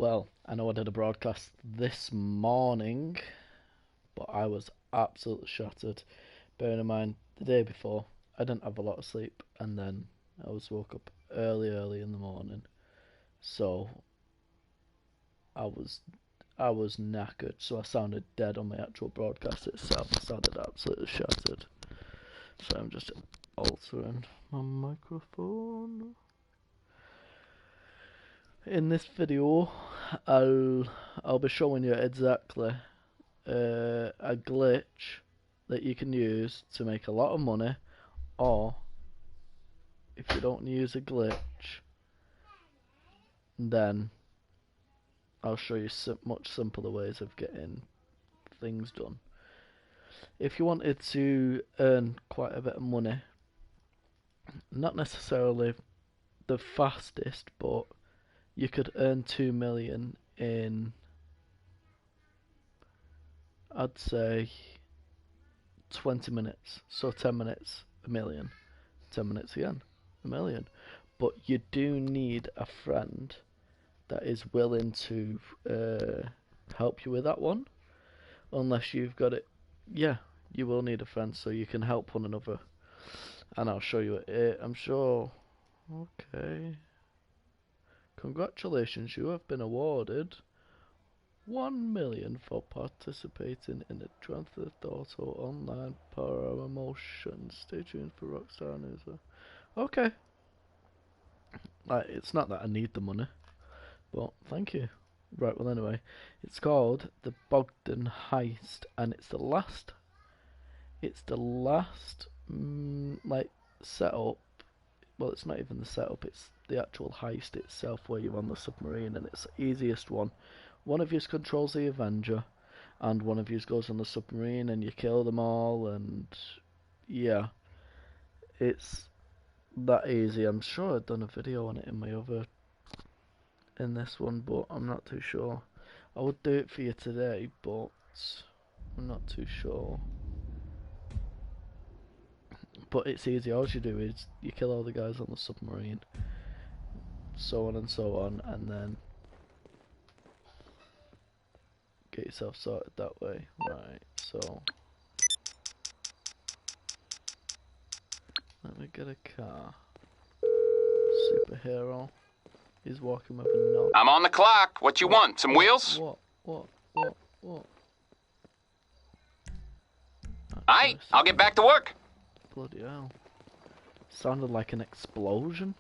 Well, I know I did a broadcast this morning, but I was absolutely shattered. Bearing in mind, the day before, I didn't have a lot of sleep, and then I was woke up early in the morning. So I was knackered, so I sounded dead on my actual broadcast itself. I sounded absolutely shattered. So I'm just altering my microphone. In this video, I'll be showing you exactly a glitch that you can use to make a lot of money, or if you don't use a glitch, then I'll show you much simpler ways of getting things done. If you wanted to earn quite a bit of money, not necessarily the fastest, but you could earn 2 million in, I'd say, 20 minutes. So 10 minutes, a million. 10 minutes again, a million. But you do need a friend that is willing to help you with that one. Unless you've got it. Yeah, you will need a friend so you can help one another. And I'll show you it. I'm sure. Okay. Congratulations, you have been awarded 1 million for participating in the Grand Theft Auto Online promotion. Stay tuned for Rockstar News. Okay. Like, it's not that I need the money, but thank you. Right, well anyway, it's called the Bogdan Heist, and it's the last like setup. Well, it's not even the setup, it's the actual heist itself where you're on the submarine, and it's the easiest one. One of you controls the Avenger, and one of you goes on the submarine and you kill them all, and yeah, it's that easy. I'm sure I've done a video on it in this one, but I'm not too sure. I would do it for you today, but I'm not too sure. But it's easy. All you do is you kill all the guys on the submarine, so on and so on, and then get yourself sorted that way. Right, so let me get a car. Superhero is walking with a knob. I'm on the clock. What you want? Some wheels? What? Aight, I'll get back to work. Bloody hell. Sounded like an explosion.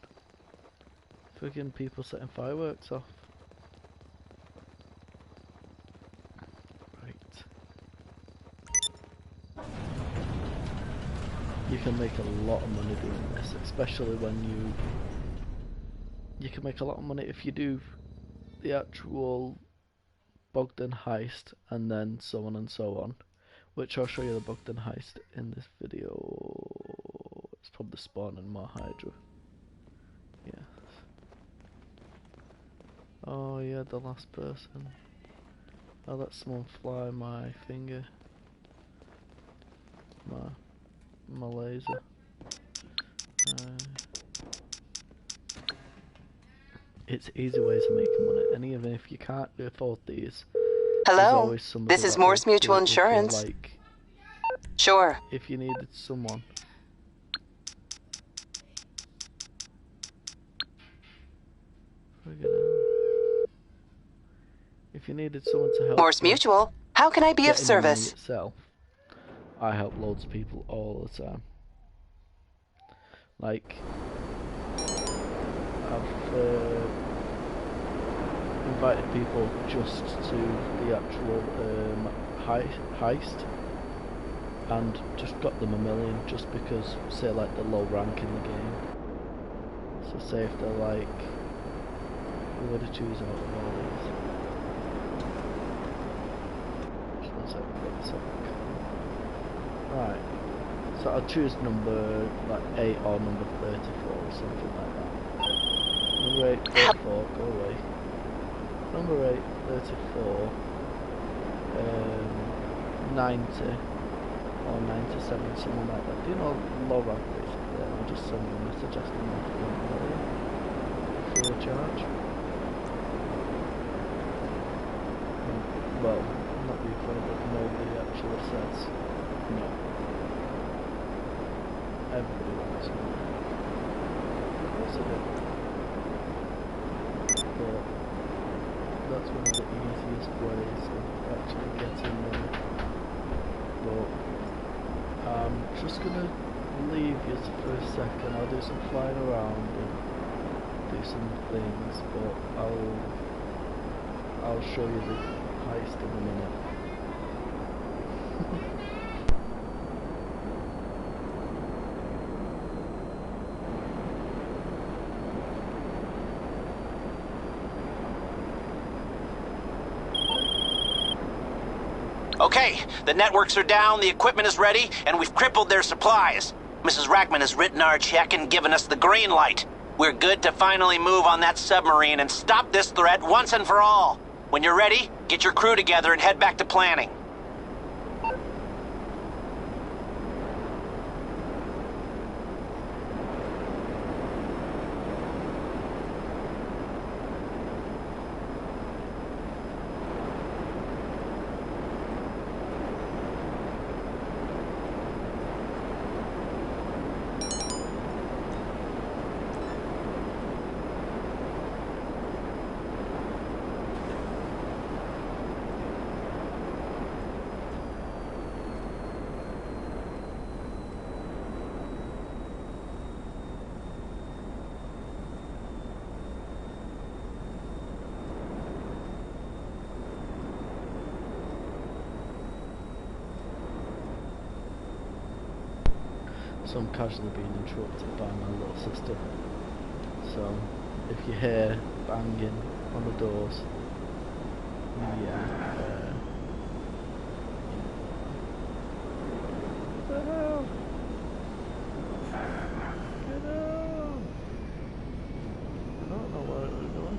Friggin' people setting fireworks off. Right. You can make a lot of money doing this, especially when you can make a lot of money if you do the actual Bogdan heist and then so on and so on. Which I'll show you the Bogdan heist in this video. It's probably spawning more Hydra. Yes. Oh yeah, the last person. I'll let someone fly my finger. My laser. It's easy ways of making money, and even if you can't afford these, Hello, this is Morse Mutual Insurance. Like, sure. if you needed someone. If you needed someone to help. Morse Mutual, how can I be of service? Itself, I help loads of people all the time. Like, I've invited people just to the actual heist, and just got them 1 million just because, say, like the low rank in the game. So say if they're like, who would I choose out of all these? Just 1 second, get this up. Right. So I'll choose number like 8 or number 34 or something like that. Number 8, 34, go away. Number 8, 34, 90 or 97, something like that. Do you know low rank basically? I'll just send them a message asking them for free of charge. well, not being funny, but nobody actually says no. Everybody wants to. Of course I do. But that's one of the easiest ways of actually getting money. But I'm just gonna leave you for a second. I'll do some flying around and do some things, but I'll show you the heist in a minute. Okay, the networks are down, the equipment is ready, and we've crippled their supplies. Mrs. Rackman has written our check and given us the green light. We're good to finally move on that submarine and stop this threat once and for all. When you're ready, get your crew together and head back to planning. So I'm casually being interrupted by my little sister. So if you hear banging on the doors, yeah. What the hell? Get out! I don't know where it was going.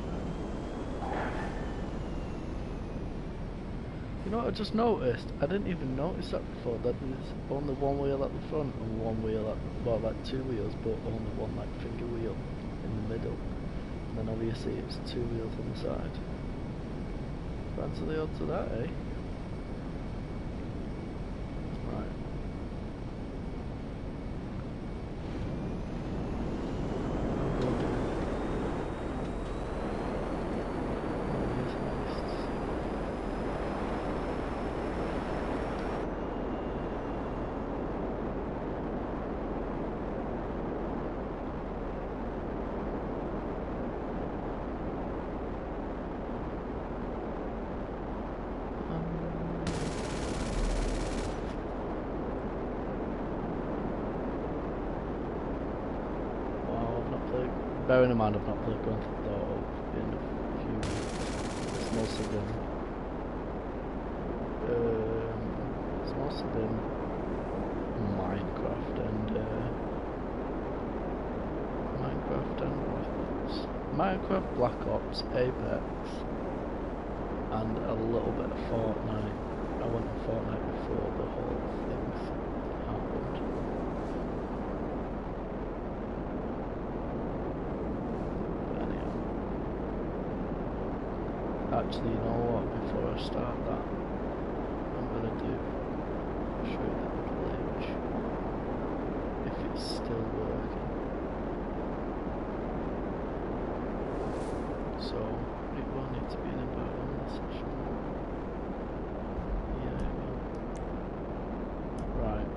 You know what I just noticed? I didn't even notice that before, that there's only one wheel at the front and one wheel at, well, like two wheels, but only one like finger wheel in the middle. And then obviously it's two wheels on the side. Fancy the odds of that, eh? Right. Bearing in mind I've not played Grand Theft Auto in a few weeks. It's mostly been Minecraft and Minecraft, Black Ops, Apex, and a little bit of Fortnite. I went on Fortnite before the whole thing happened. Actually, you know what? Before I start that, I'm gonna show you the glitch. If it's still working. So it will need to be in about on the session. Yeah, it will. Right.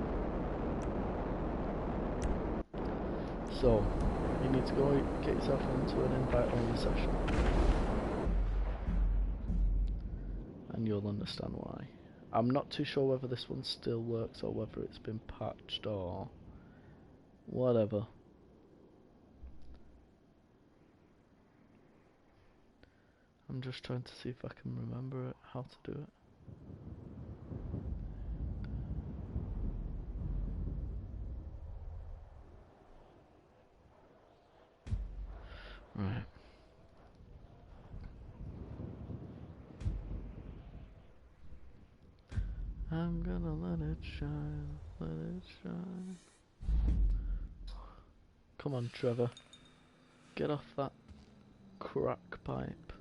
So you need to go get yourself onto an invite only session. And you'll understand why. I'm not too sure whether this one still works or whether it's been patched or whatever. I'm just trying to see if I can remember it, how to do it. Right. I'm gonna let it shine, let it shine. Come on, Trevor. Get off that crack pipe.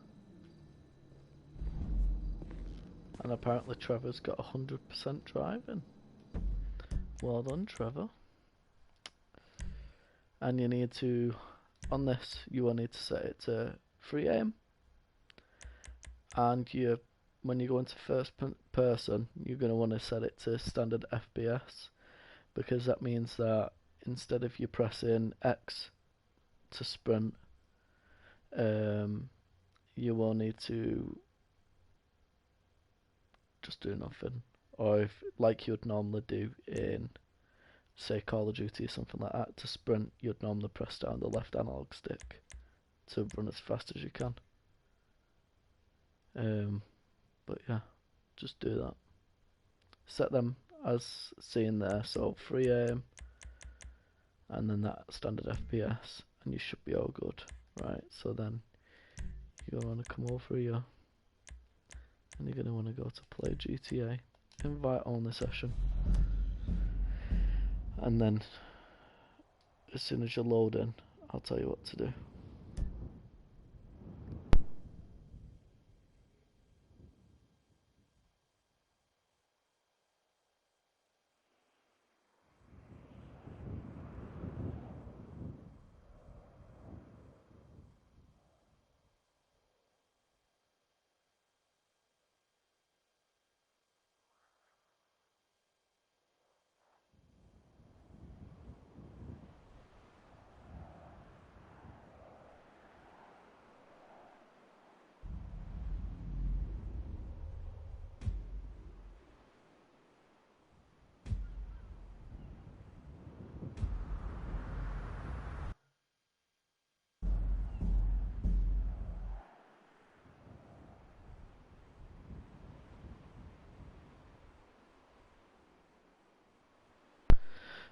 And apparently Trevor's got 100% driving. Well done, Trevor. And you need to, on this, you will need to set it to free aim. And when you go into first person, you're going to want to set it to standard FPS, because that means that instead of you pressing X to sprint, you will need to just do nothing, or if like you'd normally do in, say, Call of Duty or something like that, to sprint you'd normally press down the left analog stick to run as fast as you can. But yeah, just do that. Set them as seen there, so free aim and then that standard FPS, and you should be all good. Right, so then you're going to want to come over here and you're going to want to go to play GTA, invite only session, and then as soon as you're loading, I'll tell you what to do.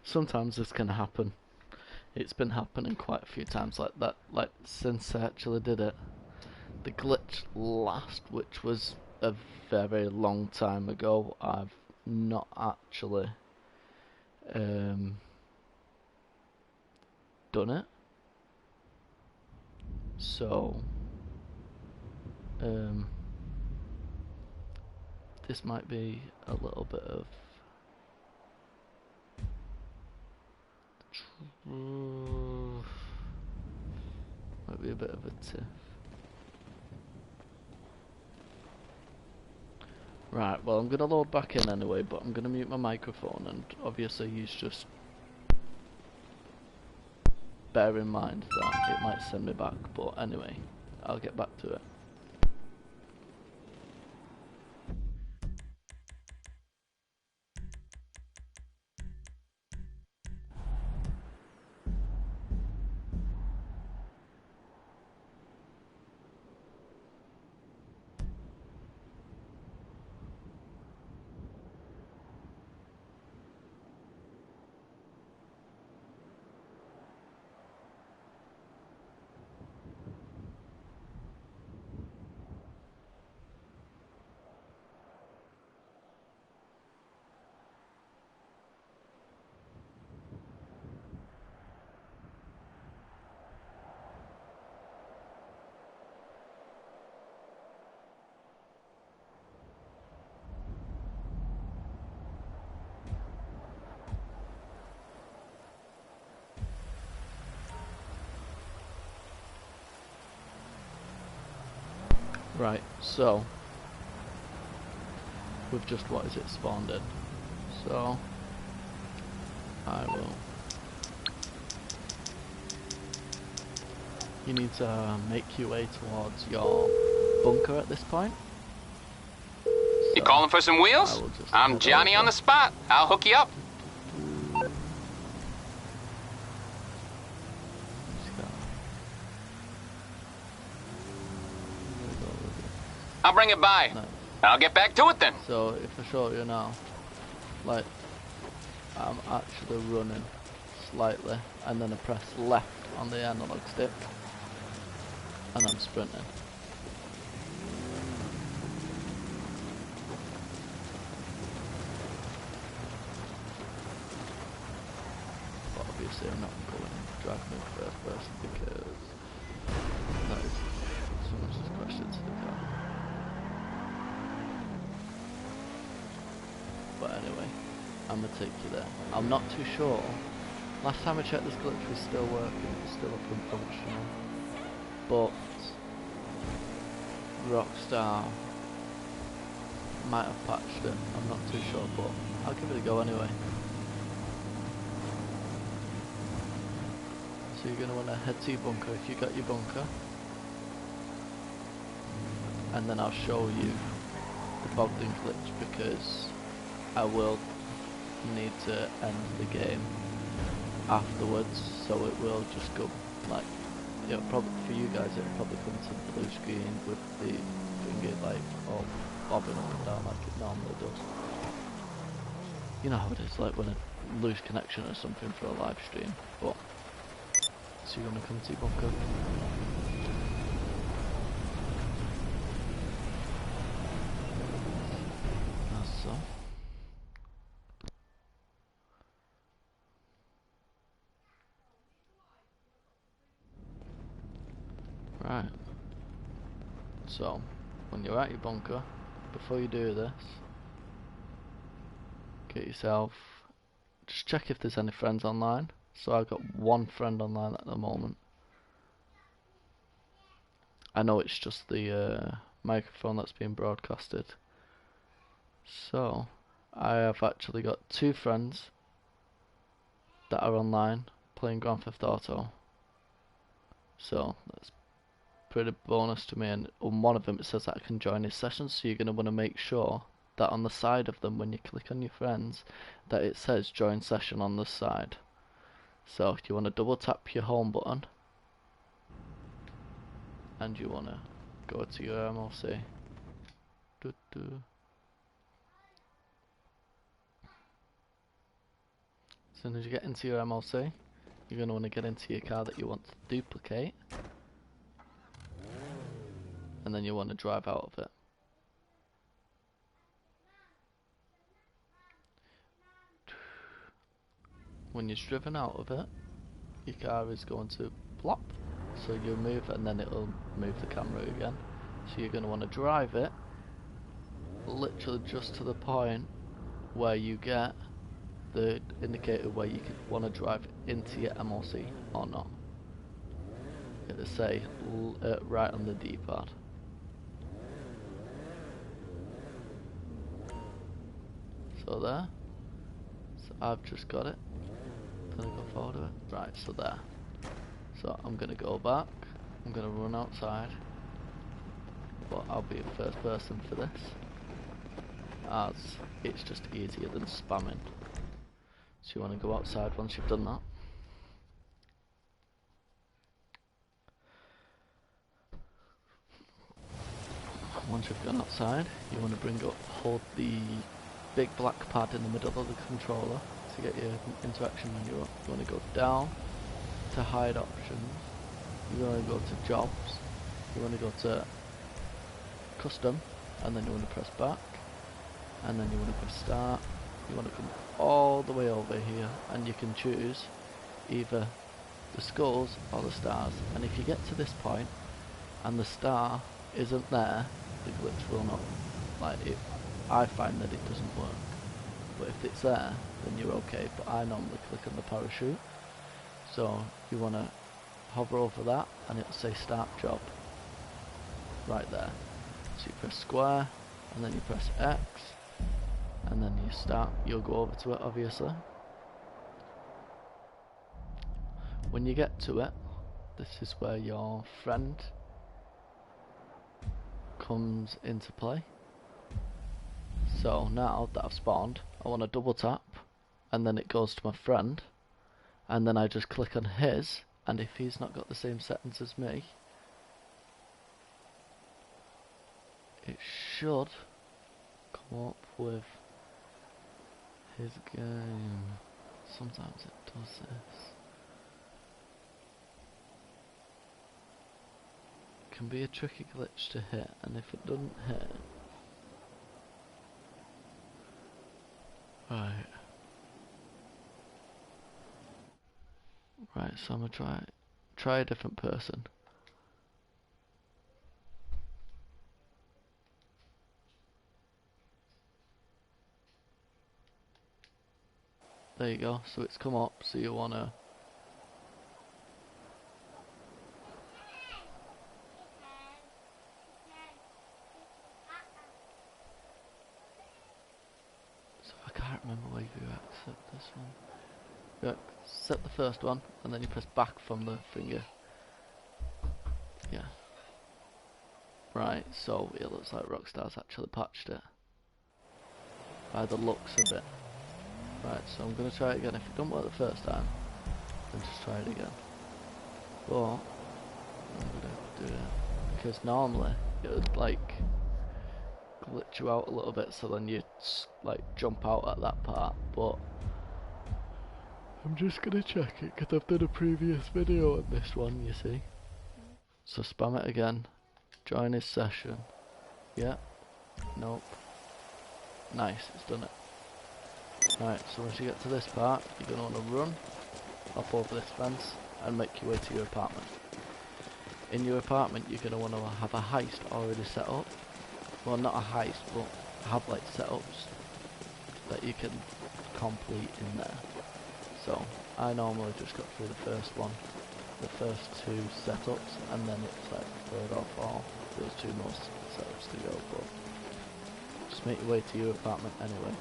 Sometimes this can happen. It's been happening quite a few times like that, like since I actually did it. The glitch last, which was a very long time ago, I've not actually done it. So this might be a little bit of might be a bit of a tiff. Right, well I'm going to load back in anyway, but I'm going to mute my microphone, and obviously you just bear in mind that it might send me back, but anyway, I'll get back to it. Right, so we've just, what is it, spawned in. So I will. You need to make your way towards your bunker at this point. You calling for some wheels? I'm Johnny on the spot. I'll hook you up. I'll bring it by. No. I'll get back to it then. So if I show you now, like, I'm actually running slightly, and then I press left on the analog stick, and I'm sprinting. But obviously I'm not going driving in first person because that is someone's just crashed into the car. But anyway, I'm gonna take you there. I'm not too sure. Last time I checked, this glitch was still working. It's still up and functional. But Rockstar might have patched it. I'm not too sure, but I'll give it a go anyway. So you're gonna want to head to your bunker if you got your bunker, and then I'll show you the Bogdan glitch because I will need to end the game afterwards, so it will just go like, it'll probably, for you guys it'll probably come to the blue screen with the finger like all bobbing up and down like it normally does. You know how it is like when I lose connection or something for a live stream. But so you're gonna come to your bunker. That's so. Right. So, when you're at your bunker, before you do this, get yourself, just check if there's any friends online. So I've got one friend online at the moment. I know it's just the microphone that's being broadcasted. So, I have actually got 2 friends that are online playing Grand Theft Auto. So, that's pretty bonus to me, and on one of them it says that I can join his session, so you're going to want to make sure that on the side of them when you click on your friends that it says join session on the side. So you want to double tap your home button and you want to go to your MLC. As soon as you get into your MLC, you're going to want to get into your car that you want to duplicate, and then you want to drive out of it. When you're driven out of it, your car is going to plop, so you'll move and then it'll move the camera again. So you're going to want to drive it literally just to the point where you get the indicator where you want to drive into your MLC or not. It'll say right on the D-pad. So there. So I've just got it. Then I go forward of it. Right, so there. So I'm gonna go back. I'm gonna run outside. But I'll be a first person for this, as it's just easier than spamming. So you want to go outside once you've done that. Once you've gone outside, you want to hold the big black pad in the middle of the controller to get your interaction menu up. You want to go down to hide options. You want to go to jobs. You want to go to custom, and then you want to press back, and then you want to press start. You want to come all the way over here, and you can choose either the skulls or the stars. And if you get to this point and the star isn't there, the glitch will not, like, I find that it doesn't work. But if it's there, then you're okay. But I normally click on the parachute, so you want to hover over that and it'll say start job right there. So you press square and then you press X and then you start, you'll go over to it obviously. When you get to it, this is where your friend comes into play. So now that I've spawned, I want to double tap and then it goes to my friend, and then I just click on his, and if he's not got the same settings as me, it should come up with his game. Sometimes it does this. It can be a tricky glitch to hit, and if it doesn't hit, right, so I'm gonna try a different person. there you go. So it's come up, so you wanna... So I can't remember where you accept this one. You accept the first one, and then you press back from the finger. Yeah. Right, so it looks like Rockstar's actually patched it. By the looks of it. Right, so I'm going to try it again. If it don't work the first time, then just try it again. But I'm going to do it because normally it would like glitch you out a little bit, so then you'd like jump out at that part. But I'm just going to check it because I've done a previous video on this one, you see. So spam it again. Join his session. Yeah. Nope. Nice, it's done it. Right, so once you get to this part, you're going to want to run, hop over this fence, and make your way to your apartment. In your apartment, you're going to want to have a heist already set up. Well, not a heist, but have like setups that you can complete in there. So, I normally just got through the first one, the first two setups, and then it's like third or fourth. There's two more setups to go, but just make your way to your apartment anyway.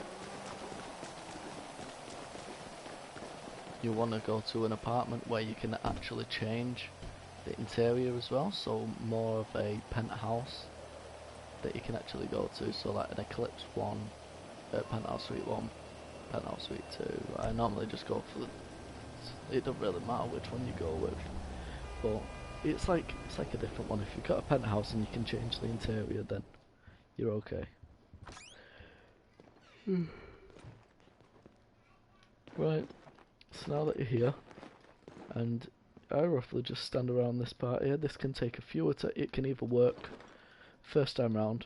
You want to go to an apartment where you can actually change the interior as well, so more of a penthouse that you can actually go to, so like an Eclipse 1, penthouse suite 1, penthouse suite 2. I normally just go for the, it doesn't really matter which one you go with, but it's like a different one. If you've got a penthouse and you can change the interior, then you're okay. Right, so now that you're here, and I roughly just stand around this part here. This can take a few it can either work first time round,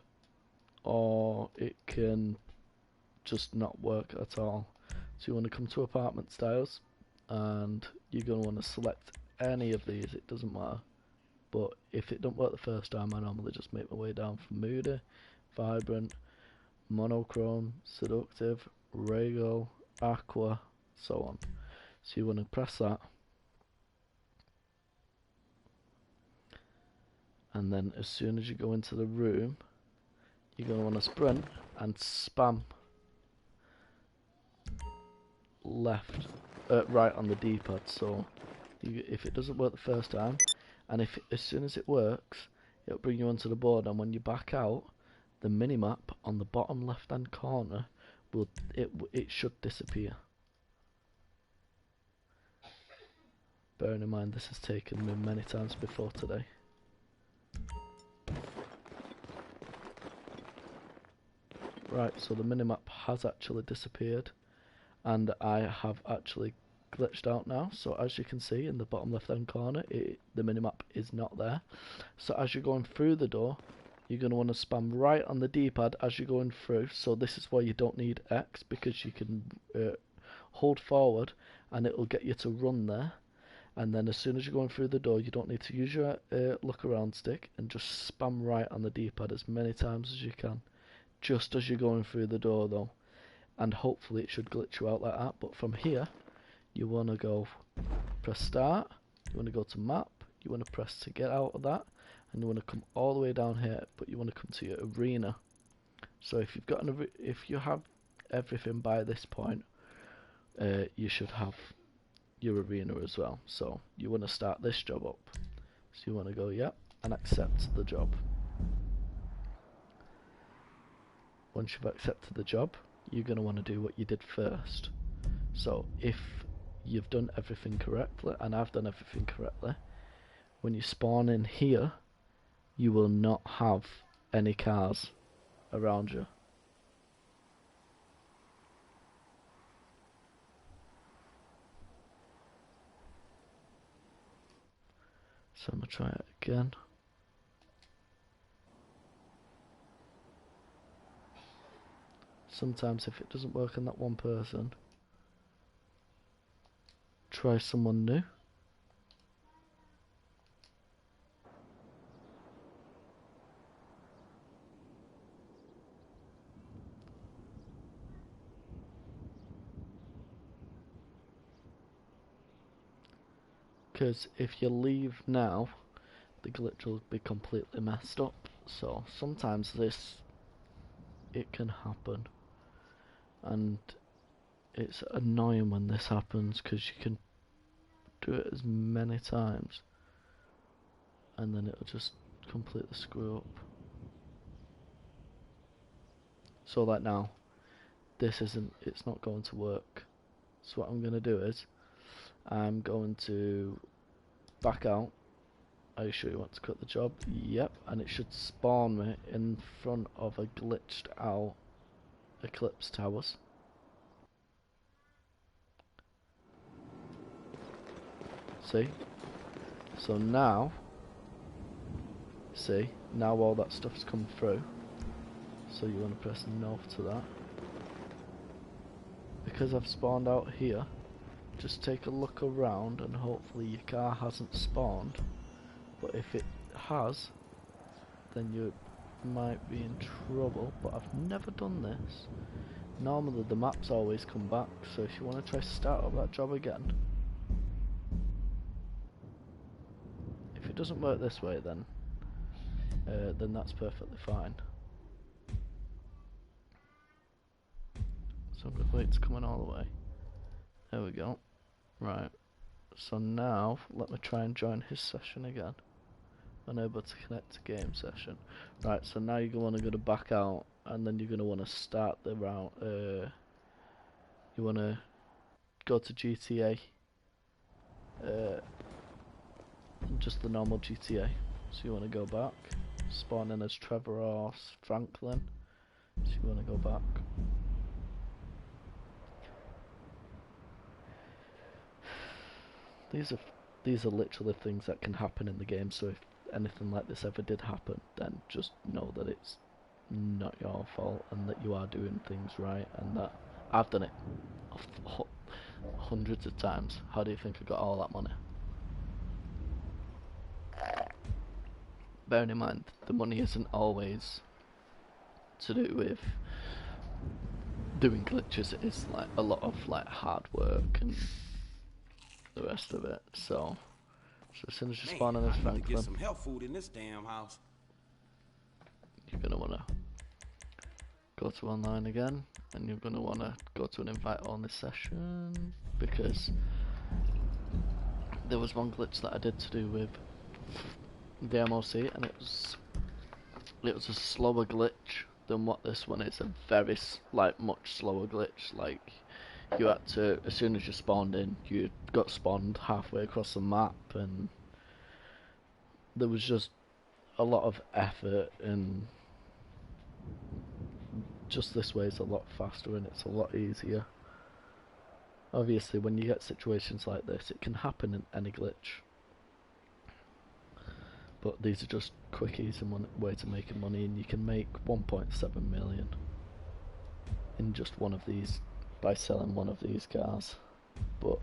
or it can just not work at all. So you want to come to apartment styles, and you're going to want to select any of these, it doesn't matter. But if it don't work the first time, I normally just make my way down from moody, vibrant, monochrome, seductive, regal, aqua, so on. So you want to press that, and then as soon as you go into the room, you're going to want to sprint and spam right on the D-pad. So if it doesn't work the first time, and if as soon as it works, it'll bring you onto the board, and when you back out, the minimap on the bottom left hand corner it should disappear. Bearing in mind this has taken me many times before today. Right, so the minimap has actually disappeared, and I have actually glitched out now. So as you can see in the bottom left hand corner, the minimap is not there. So as you're going through the door, you're going to want to spam right on the D-pad as you're going through. So this is why you don't need X, because you can hold forward and it will get you to run there. And then as soon as you're going through the door, you don't need to use your look around stick, and just spam right on the D-pad as many times as you can, just as you're going through the door though, and hopefully it should glitch you out like that. But from here, you want to go press start, you want to go to map, you want to press to get out of that, and you want to come all the way down here, but you want to come to your arena. So if you've got if you have everything by this point, you should have your arena as well. So you want to start this job up. So you want to go yep, and accept the job. Once you've accepted the job, you're going to want to do what you did first. So if you've done everything correctly, and I've done everything correctly, when you spawn in here, you will not have any cars around you. So I'm going to try it again. Sometimes if it doesn't work on that one person, try someone new. Because if you leave now, the glitch will be completely messed up. So sometimes it can happen, and it's annoying when this happens because you can do it as many times and then it'll just completely screw up. So like now, it's not going to work. So what I'm going to do is, I'm going to back out. Are you sure you want to quit the job? Yep, and it should spawn me in front of a glitched out Eclipse Towers. See? So now, see, now all that stuff's come through. So you want to press no to that. Because I've spawned out here, just take a look around and hopefully your car hasn't spawned. But if it has, then you might be in trouble. But I've never done this. Normally the maps always come back, so if you want to try start up that job again, if it doesn't work this way, then that's perfectly fine. So I'm going to wait to come in all the way. There we go. Right. So now, let me try and join his session again. Unable to connect to game session. Right, so now you're going to go to back out, and then you're going to want to start the round. You want to go to GTA. Just the normal GTA. So you want to go back. Spawn in as Trevor or Franklin. So you want to go back. These are literally things that can happen in the game, so if anything like this ever did happen, then just know that it's not your fault and that you are doing things right, and that I've done it hundreds of times. How do you think I got all that money? Bearing in mind, the money isn't always to do with doing glitches, it's like a lot of like hard work and the rest of it. So as soon as you spawn in as Franklin, get some health food in this damn house. You're gonna wanna go to online again, and you're gonna wanna go to an invite only session, because there was one glitch that I did to do with the MOC, and it was a slower glitch than what this one is. A very much slower glitch. Like, you had to, as soon as you spawned in, you got spawned halfway across the map, and there was just a lot of effort, and just this way is a lot faster and it's a lot easier. Obviously, when you get situations like this, it can happen in any glitch, but these are just quick, easy way to making money, and you can make 1.7 million in just one of these by selling one of these cars. But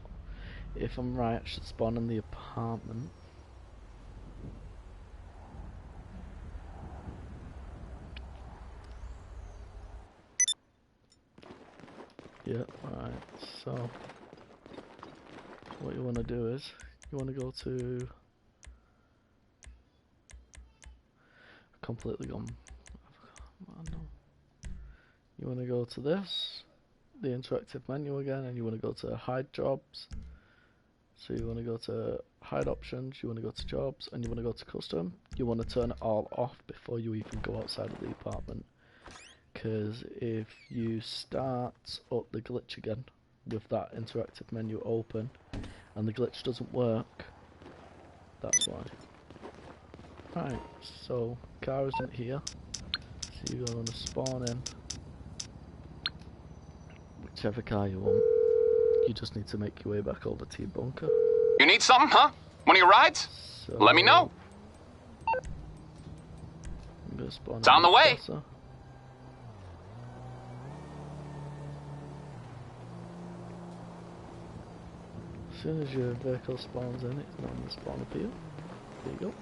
if I'm right, I should spawn in the apartment. Yeah, right, so what you want to do is, you want to go to, completely gone, you want to go to this, the interactive menu again, and you want to go to hide jobs. So you want to go to hide options, you want to go to jobs, and you want to go to custom. You want to turn it all off before you even go outside of the apartment, because if you start up the glitch again with that interactive menu open and the glitch doesn't work, that's why. Right, so car isn't here, so you're going to spawn in whichever car you want. You just need to make your way back over to your bunker. You need something, huh? One of your rides? So, let me know. I'm gonna spawn it's on the way. Closer. As soon as your vehicle spawns in, it's normally spawn up here. There you go.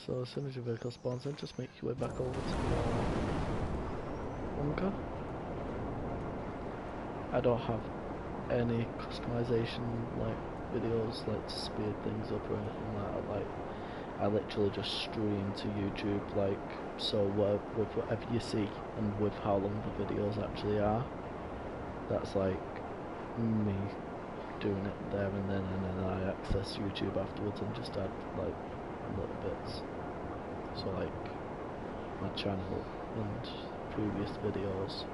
So as soon as your vehicle spawns in, just make your way back over to your bunker. I don't have any customization like videos like to speed things up or anything like that. Like, I literally just stream to YouTube, like, so with whatever you see and with how long the videos actually are. That's like me doing it there and then I access YouTube afterwards and just add like little bits. So like my channel and previous videos.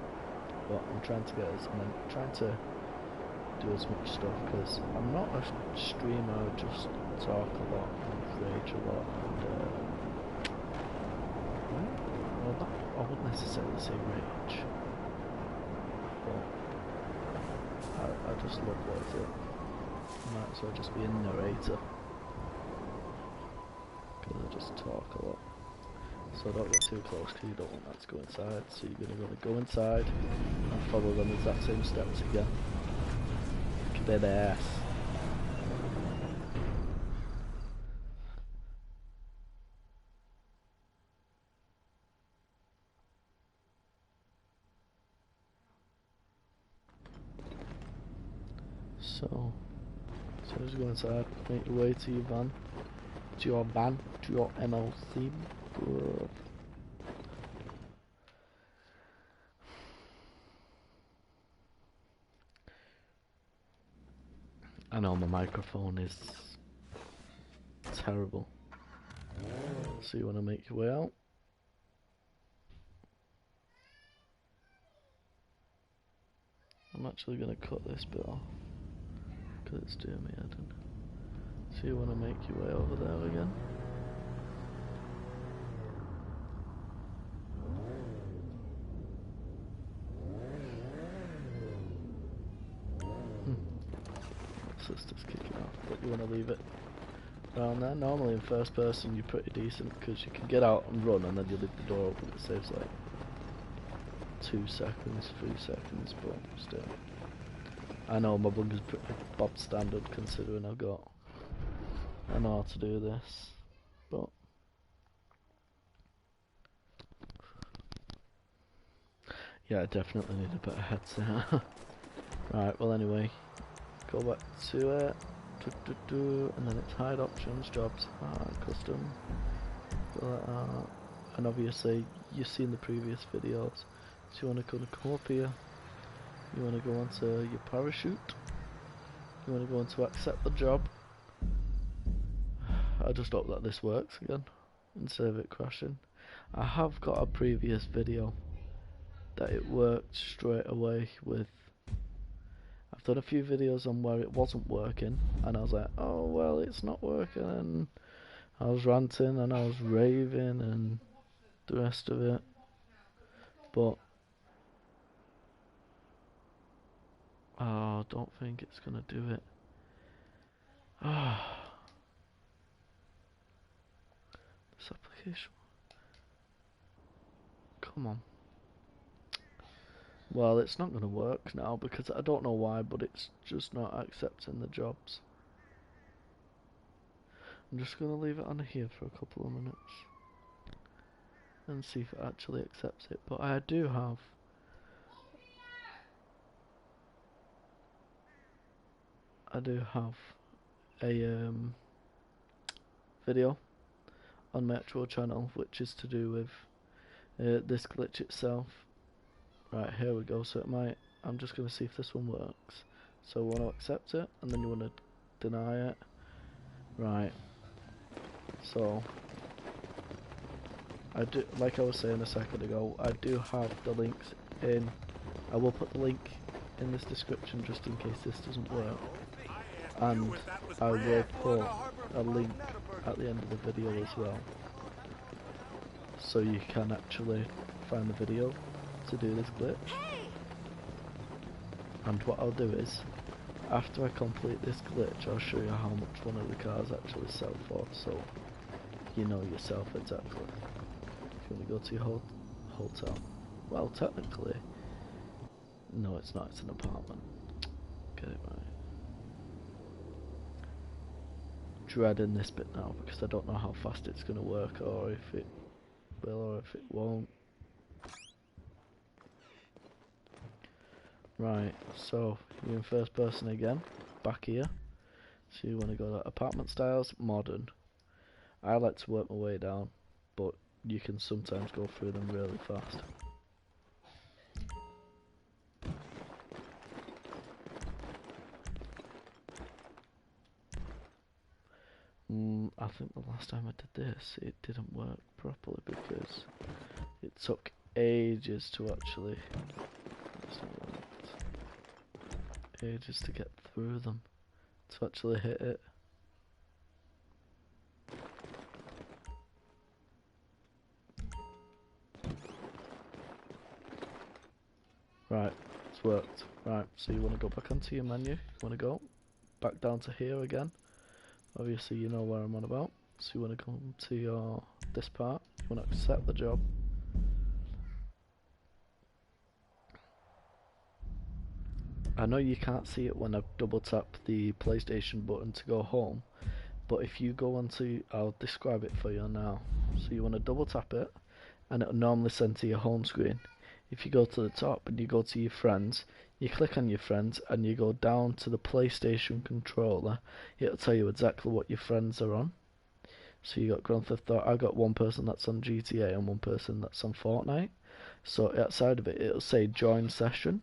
But I'm trying to get I'm trying to do as much stuff because I'm not a streamer. I just talk a lot and rage a lot and well, not, I wouldn't necessarily say rage, but I just love what I do. I might as well just be a narrator because I just talk a lot. So don't get too close because you don't want that to go inside. So you're going to go inside and follow them exact same steps again. Dead ass. So just go inside, make your way to your van, to your MLC. I know my microphone is terrible. So you want to make your way out. I'm actually going to cut this bit off because it's doing me head in. So you want to make your way over there again. Sister's kicking off, but you want to leave it around there. Normally in first person you're pretty decent because you can get out and run and then you leave the door open. It saves like 2 seconds, 3 seconds, but still. I know my bug is pretty bob standard considering I know how to do this, but yeah, I definitely need a better headset. Right, well anyway, go back to it, and then it's hide options, jobs, custom, and obviously you've seen the previous videos, so you want to come up here, you want to go onto your parachute, you want to go into accept the job. I just hope that this works again instead of it crashing. I have got a previous video that it worked straight away with. I've done a few videos on where it wasn't working and I was like, oh well, it's not working, and I was ranting and I was raving and the rest of it, but I don't think it's gonna do it. This application, come on. Well, it's not going to work now because I don't know why, but it's just not accepting the jobs. I'm just going to leave it on here for a couple of minutes and see if it actually accepts it. But I do have a video on my actual channel which is to do with this glitch itself. Right, here we go. So I'm just going to see if this one works. So we want to accept it and then you want to deny it. Right, so I do, like I was saying a second ago, I do have the links in. I will put the link in this description just in case this doesn't work, and I will put a link at the end of the video as well, so you can actually find the video to do this glitch. And what I'll do is, after I complete this glitch, I'll show you how much one of the cars actually sell for, so you know yourself exactly. If you want to go to your hotel, well, technically, no, it's not. It's an apartment. Get it right. Dreading this bit now because I don't know how fast it's going to work, or if it will, or if it won't. Right, so you're in first person again, back here. So you want to go to apartment styles, modern. I like to work my way down, but you can sometimes go through them really fast. I think the last time I did this, it didn't work properly because it took ages to actually, ages to get through them, to actually hit it. Right, it's worked. Right, so you want to go back onto your menu, you want to go back down to here again. Obviously you know where I'm on about. So you want to come to your this part, you want to accept the job. I know you can't see it when I double tap the PlayStation button to go home, but if you go onto, I'll describe it for you now. So you want to double tap it and it'll normally send to your home screen. If you go to the top and you go to your friends, you click on your friends and you go down to the PlayStation controller, it'll tell you exactly what your friends are on. So you got Grand Theft Auto, I got one person that's on GTA and one person that's on Fortnite. So outside of it, it'll say join session.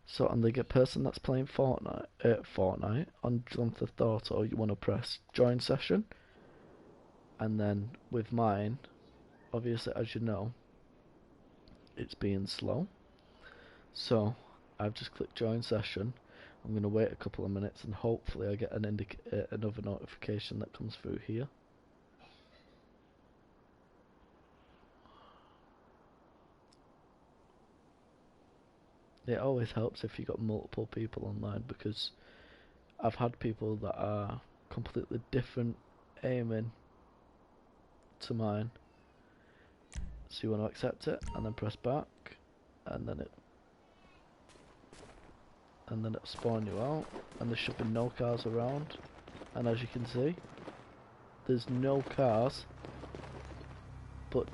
So on the person that's playing Fortnite on Grand Theft Auto, you want to press join session. And then with mine, obviously as you know, it's being slow. So I've just clicked join session. I'm going to wait a couple of minutes and hopefully I get another notification that comes through here. It always helps if you've got multiple people online, because I've had people that are completely different aiming to mine. So you want to accept it and then press back, and then it'll spawn you out, and there should be no cars around. And as you can see, there's no cars, but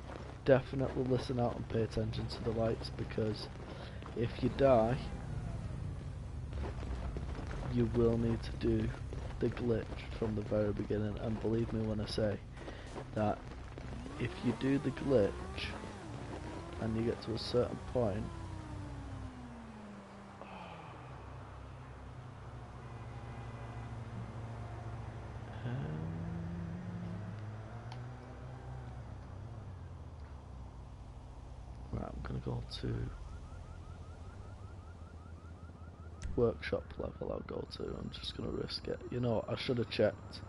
definitely listen out and pay attention to the lights, because if you die, you will need to do the glitch from the very beginning. And believe me when I say that if you do the glitch and you get to a certain point, right, I'm gonna go to workshop level. I'll go to. I'm just gonna risk it. You know, I should have checked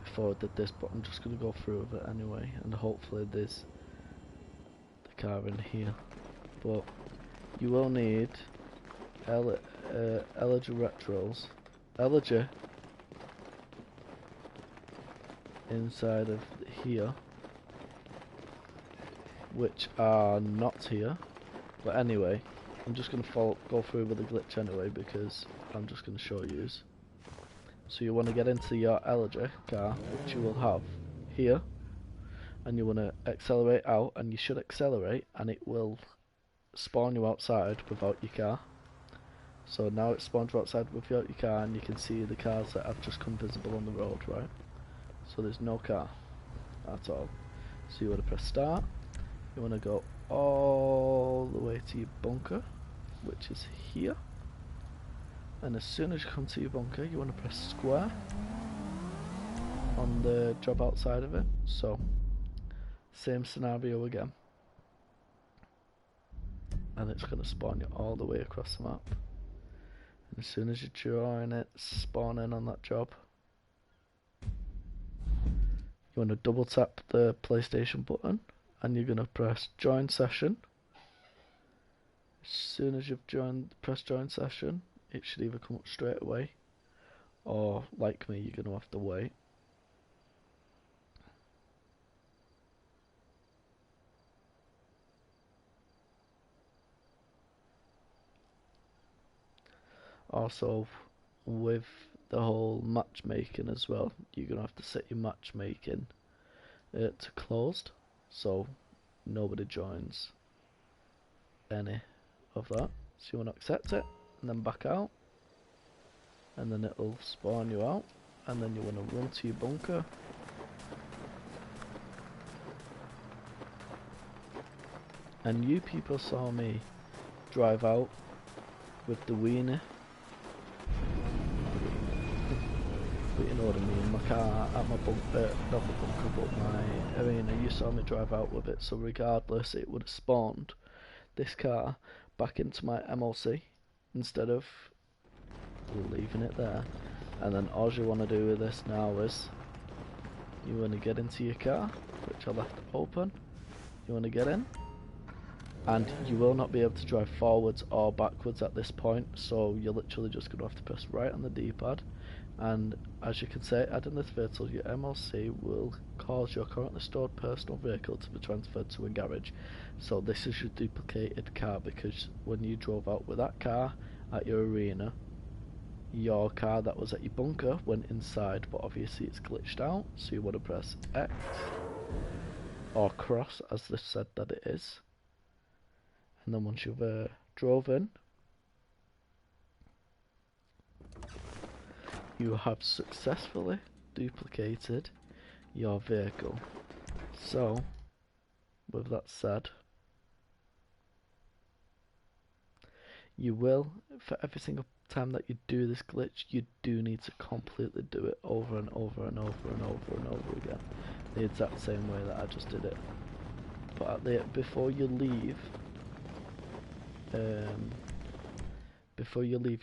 before I did this, but I'm just gonna go through with it anyway, and hopefully there's the car in here. But you will need Elegy Retros, Elegy inside of here, which are not here. But anyway, I'm just going to go through with the glitch anyway, because I'm just going to show you. So you want to get into your Elegy car, which you will have here, and you want to accelerate out, and you should accelerate, and it will spawn you outside without your car. So now it spawns you outside without your car, and you can see the cars that have just come visible on the road, right? So there's no car at all. So you want to press start, you want to go all the way to your bunker, which is here, and as soon as you come to your bunker, you want to press square on the job outside of it. So same scenario again, and it's going to spawn you all the way across the map. And as soon as you join it, spawn in on that job, you want to double tap the PlayStation button and you're going to press join session. As soon as you've pressed join session, it should either come up straight away, or like me, you're going to have to wait. Also, with the whole matchmaking as well, you're going to have to set your matchmaking to closed, so nobody joins any of that. So you want to accept it and then back out, and then it'll spawn you out. and then you want to run to your bunker. And you people saw me drive out with the wiener. But you know what I mean, my car at my bunker, not my bunker, but my arena. You saw me drive out with it, so regardless, it would have spawned this car back into my MLC instead of leaving it there. And then all you want to do with this now is you want to get into your car, which I left open. You want to get in, and you will not be able to drive forwards or backwards at this point, so you're literally just going to have to press right on the D-pad. And as you can see, adding this vehicle, your MLC will cause your currently stored personal vehicle to be transferred to a garage. So this is your duplicated car, because when you drove out with that car at your arena, your car that was at your bunker went inside, but obviously it's glitched out, so you want to press X or cross, as this said that it is. And then once you've drove in, you have successfully duplicated your vehicle. So, with that said, you will, for every single time that you do this glitch, you do need to completely do it over and over and over and over and over again, the exact same way that I just did it. But before you leave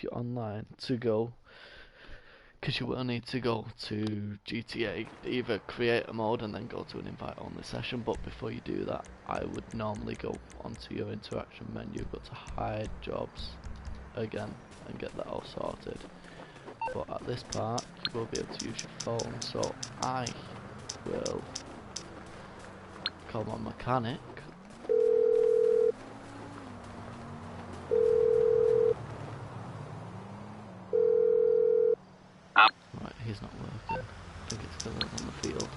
your online to go, because you will need to go to GTA, either create a mode and then go to an invite only session, but before you do that, I would normally go onto your interaction menu, go to hide jobs again and get that all sorted. But at this part, you will be able to use your phone, so I will call my mechanic. Right, he's not working. I think it's because he's on the field.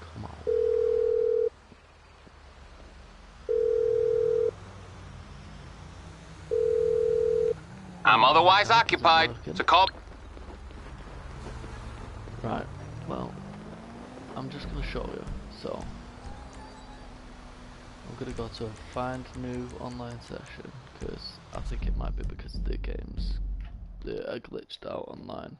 Come on. I'm otherwise occupied, so call. Right, well, I'm just going to show you. So, I'm going to go to a find new online session, because I think it might be because the games are glitched out online.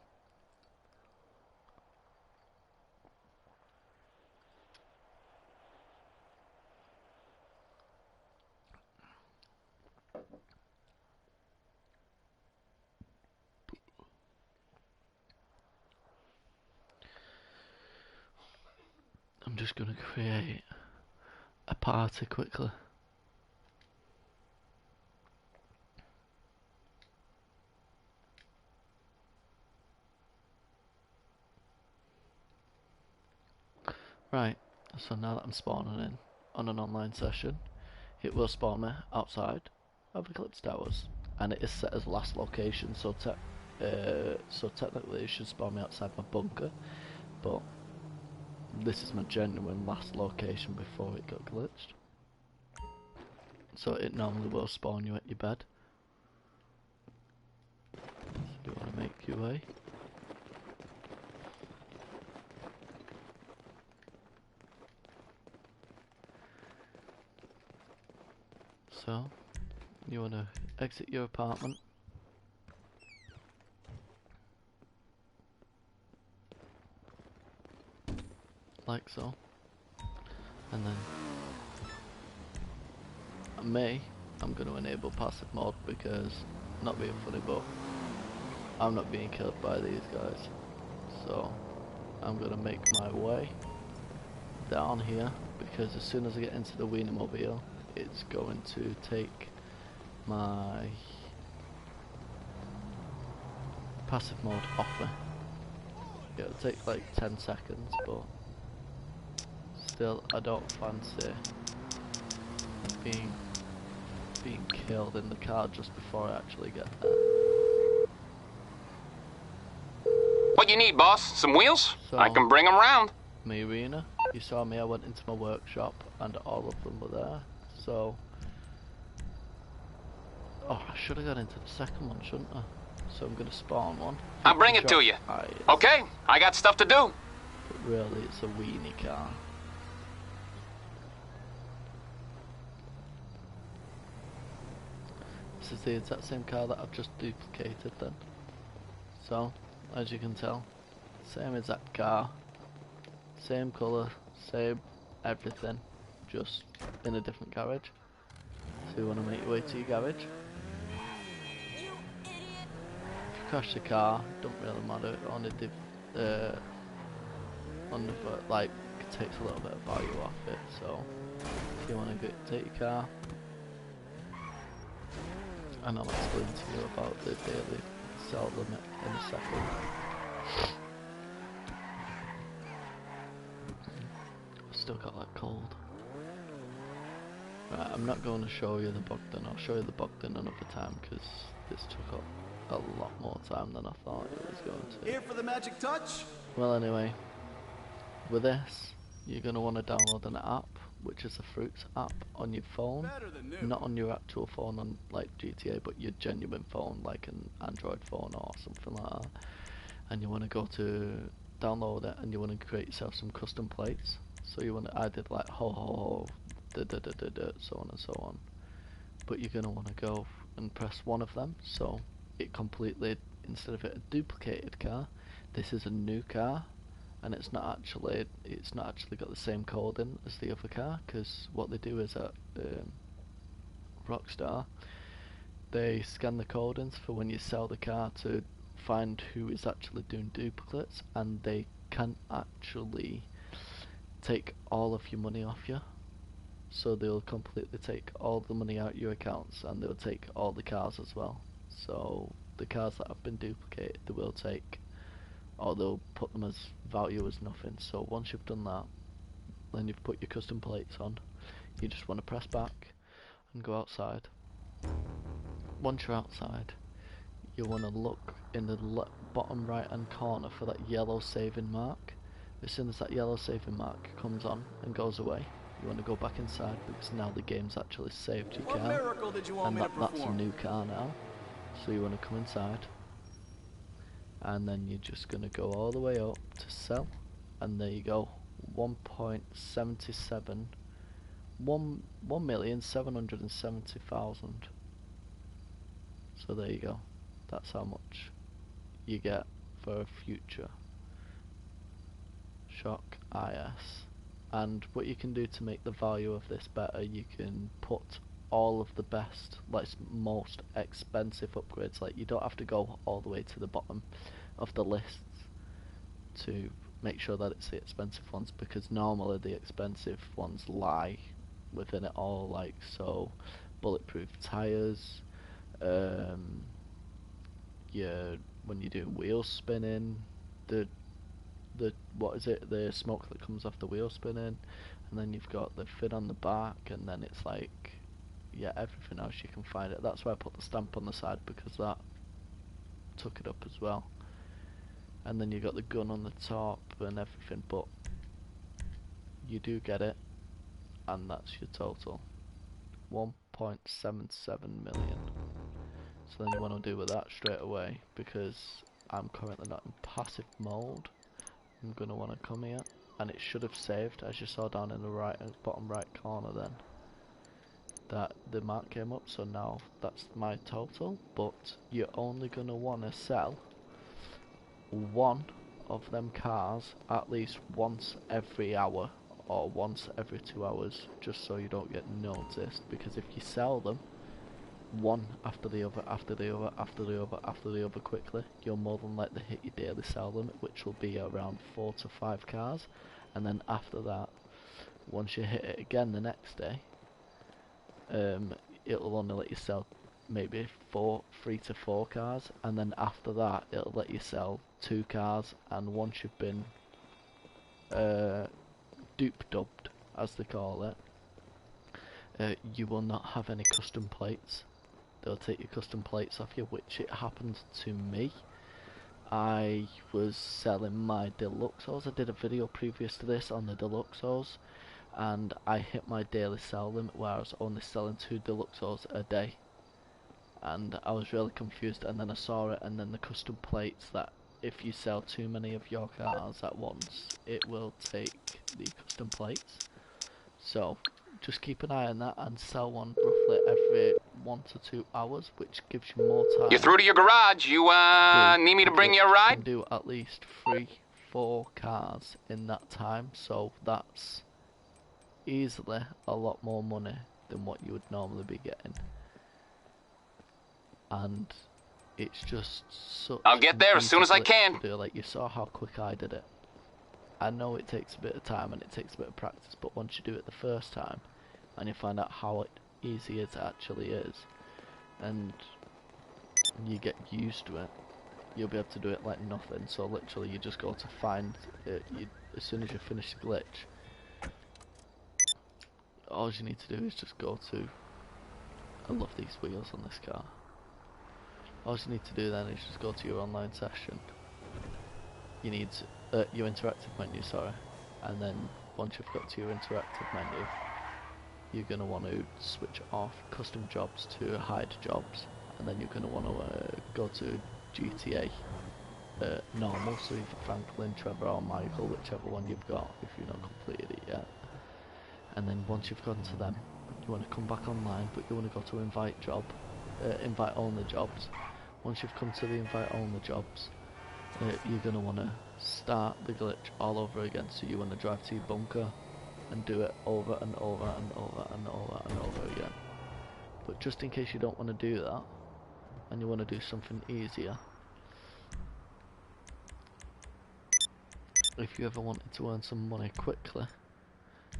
I'm just going to create a party quickly. Right, so now that I'm spawning in on an online session, it will spawn me outside of Eclipse Towers, and it is set as last location, so technically it should spawn me outside my bunker, but this is my genuine last location before it got glitched. So it normally will spawn you at your bed. So you want to make your way. So you want to exit your apartment. Like so. And then I'm going to enable passive mode, because, not being funny, but I'm not being killed by these guys. So I'm going to make my way down here, because as soon as I get into the Wienermobile, it's going to take my passive mode off me. It'll take like 10 seconds, but still, I don't fancy being killed in the car just before I actually get there. What you need, boss? Some wheels? So, I can bring them round. My arena, you saw me, I went into my workshop and all of them were there. So, oh, I should have got into the second one, shouldn't I? So I'm gonna spawn one. I'll bring it to you. Okay, I got stuff to do. But really, it's a weenie car. This is the exact same car that I've just duplicated then. So, as you can tell, same exact car, same colour, same everything, just in a different garage. So you want to make your way to your garage. If you crash the car, don't really matter. Like, it takes a little bit of value off it. So if you want to take your car, and I'll explain to you about the daily sell limit in a second. I've still got that cold. Right, I'm not going to show you the Bogdan. I'll show you the Bogdan another time because this took up a lot more time than I thought it was going to. Here for the magic touch? Well, anyway, with this, you're going to want to download an app, which is a Fruits app on your phone, not on your actual phone on like GTA, but your genuine phone, like an Android phone or something like that. And you want to go to download it, and you want to create yourself some custom plates. So you want to, I did like ho ho ho, da da da da da, so on and so on. But you're gonna want to go and press one of them, so it completely, instead of it a duplicated car, this is a new car. And it's not actually got the same coding as the other car, because what they do is at Rockstar, they scan the codings for when you sell the car to find who is actually doing duplicates, and they can actually take all of your money off you. So they'll completely take all the money out of your accounts, and they'll take all the cars as well. So the cars that have been duplicated, they will take, or they'll put them as value as nothing. So once you've done that, then you've put your custom plates on, you just want to press back and go outside. Once you're outside, you want to look in the bottom right hand corner for that yellow saving mark. As soon as that yellow saving mark comes on and goes away, you want to go back inside, because now the game's actually saved your car, and that's a new car now. So you want to come inside, and then you're just going to go all the way up to sell, and there you go, 1.77, 1,770,000. So there you go, that's how much you get for a future Shock IS. And what you can do to make the value of this better, you can put all of the best, like most expensive upgrades. Like, you don't have to go all the way to the bottom of the list to make sure that it's the expensive ones, because normally the expensive ones lie within it all, like, so bulletproof tires, when you do wheel spinning, the what is it, the smoke that comes off the wheel spinning, and then you've got the fin on the back, and then it's like, yeah, everything else you can find it. That's why I put the stamp on the side, because that took it up as well. And then you got the gun on the top and everything, but you do get it, and that's your total, 1.77 million. So then you want to do with that straight away, because I'm currently not in passive mode. I'm going to want to come here, and it should have saved, as you saw down in the bottom right corner then, that the mark came up. So now that's my total, but you're only going to want to sell one of them cars at least once every hour, or once every 2 hours, just so you don't get noticed, because if you sell them one after the other, after the other, after the other, after the other quickly, you'll more than likely hit your daily sell limit, which will be around 4 to 5 cars. And then after that, once you hit it again the next day, it'll only let you sell maybe 3 to 4 cars, and then after that it'll let you sell 2 cars. And once you've been dubbed, as they call it, you will not have any custom plates. They'll take your custom plates off you, which it happened to me. I was selling my Deluxos. I did a video previous to this on the Deluxos, and I hit my daily sell limit where I was only selling 2 Deluxos a day. and I was really confused, and then I saw it, and then the custom plates that if you sell too many of your cars at once, it will take the custom plates. So just keep an eye on that and sell one roughly every 1 to 2 hours, which gives you more time. You're through to your garage. You need me to bring you a ride? You can do at least 3-4 cars in that time, so that's easily a lot more money than what you would normally be getting. And it's just such I'll get there as soon as I to can. do. Like, you saw how quick I did it. I know it takes a bit of time and it takes a bit of practice, but once you do it the first time and you find out how easy it actually is, and you get used to it, you'll be able to do it like nothing. So literally you just go to find it, as soon as you finish the glitch, all you need to do is just go to, I love these wheels on this car, all you need to do then is just go to your online session. You need your interactive menu, sorry, and then once you've got to your interactive menu, you're going to want to switch off custom jobs to hide jobs, and then you're going to want to go to GTA normal, so either Franklin, Trevor or Michael, whichever one you've got if you've not completed it yet. And then once you've gone to them, you want to come back online, but you want to go to invite only jobs. Once you've come to the invite only jobs, you're going to want to start the glitch all over again. So you want to drive to your bunker and do it over and over and over and over and over again. But just in case you don't want to do that and you want to do something easier, if you ever wanted to earn some money quickly,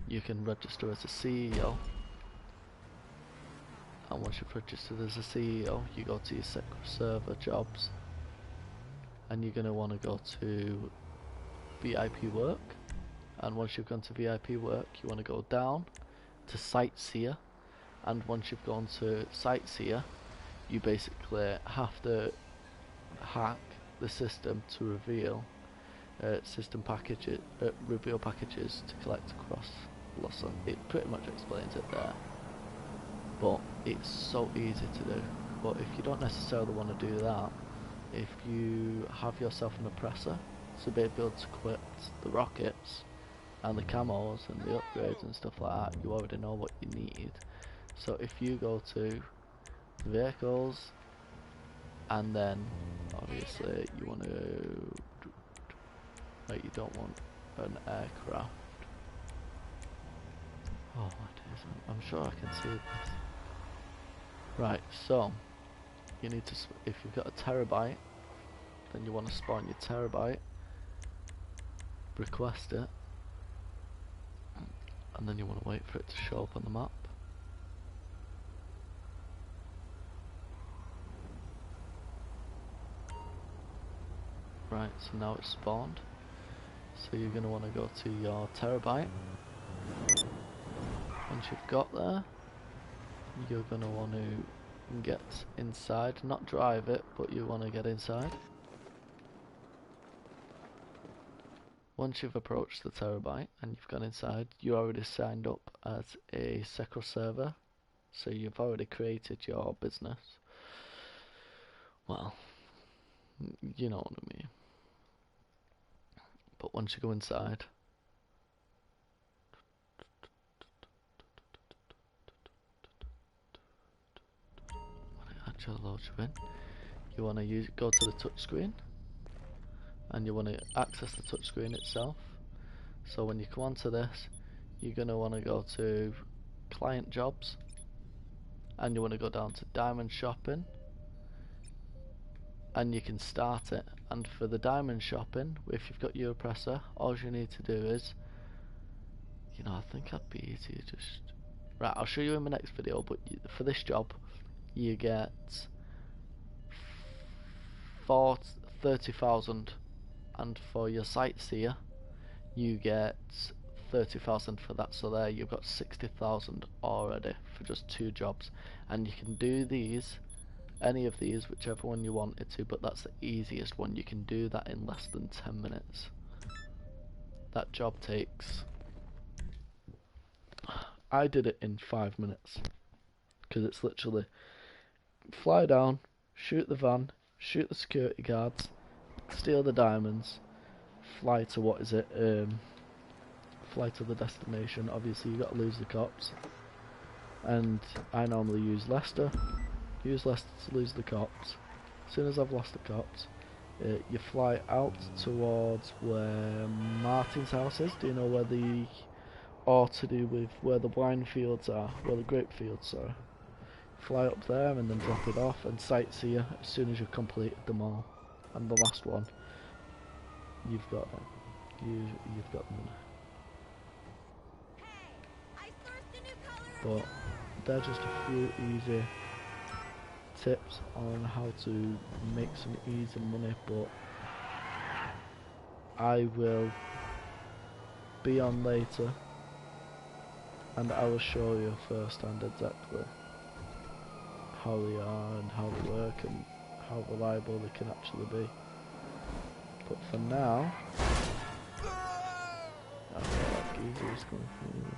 you can register as a CEO. And once you've registered as a CEO, you go to your server jobs, and you're going to want to go to VIP work, and once you've gone to VIP work, you want to go down to Sightseer, and once you've gone to Sightseer, you basically have to hack the system to reveal reveal packages to collect across Lawson. It pretty much explains it there, but it's so easy to do. But if you don't necessarily want to do that, if you have yourself an oppressor to be able to equip the rockets and the camos and the upgrades and stuff like that, you already know what you need. So if you go to vehicles, and then obviously you want to, like, you don't want an aircraft. Oh my days, I'm sure I can see this. Right, so you need to, if you've got a terabyte, then you want to spawn your terabyte, request it, and then you want to wait for it to show up on the map. Right, so now it's spawned. So you're going to want to go to your terabyte. Once you've got there, you're going to want to get inside, not drive it, but you want to get inside. Once you've approached the terabyte and you've gone inside, you're already signed up as a secret server, so you've already created your business. Well, you know what I mean. But once you go inside, when it actually loads you in, you want to go to the touchscreen, and you want to access the touchscreen itself. So when you come onto this, you're going to want to go to client jobs, and you want to go down to diamond shopping, and you can start it. And for the diamond shopping, if you've got your oppressor, all you need to do is, you know, I think that'd be easier just, right, I'll show you in my next video, but for this job you get 30,000, and for your sightseer you get 30,000 for that. So there you've got 60,000 already for just 2 jobs, and you can do these, any of these, whichever one you wanted to, but that's the easiest one. You can do that in less than 10 minutes. That job takes, I did it in 5 minutes, because it's literally fly down, shoot the van, shoot the security guards, steal the diamonds, fly to fly to the destination. Obviously you got to lose the cops, and I normally use Lester. Use Lester to lose the cops. As soon as I've lost the cops, you fly out towards where Martin's house is. Do you know where to do with where the wine fields are, where the grape fields are? Fly up there and then drop it off and sightsee as soon as you've completed them all. And the last one, you've got you've got them. But they're just a few easy tips on how to make some easy money, but I will be on later and I will show you firsthand exactly how they are and how they work and how reliable they can actually be. But for now, I thought that geezer was coming through.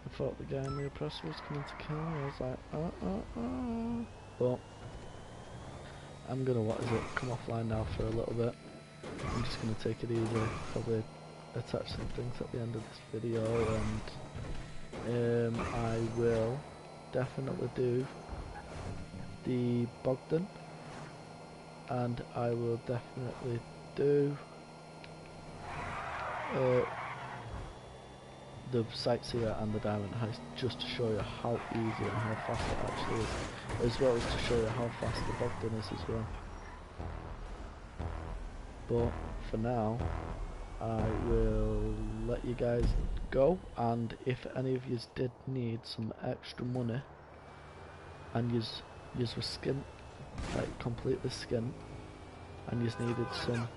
I thought the guy in the oppressor was coming to kill me. I was like, But I'm gonna come offline now for a little bit. I'm just gonna take it easy, probably attach some things at the end of this video, and I will definitely do the Bogdan, and I will definitely do the sightseer and the diamond heist, just to show you how easy and how fast it actually is, as well as to show you how fast the Bogdan is as well. But for now, I will let you guys go, and if any of you did need some extra money and yous were skint, like completely skint, and yous needed some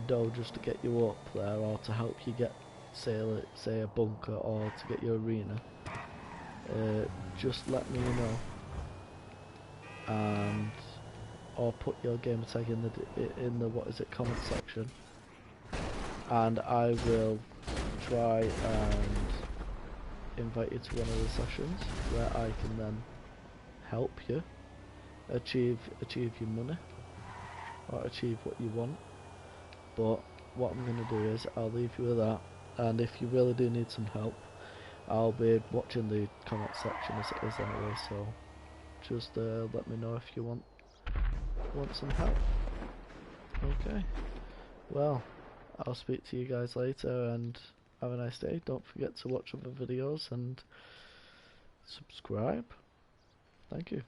dough just to get you up there, or to help you get say a bunker, or to get your arena, just let me know, and or put your gamer tag in the comment section, and I will try and invite you to one of the sessions where I can then help you achieve your money, or achieve what you want. But what I'm going to do is I'll leave you with that, and if you really do need some help, I'll be watching the comment section as it is anyway, so just let me know if you want some help. Okay, well, I'll speak to you guys later, and have a nice day. Don't forget to watch other videos and subscribe. Thank you.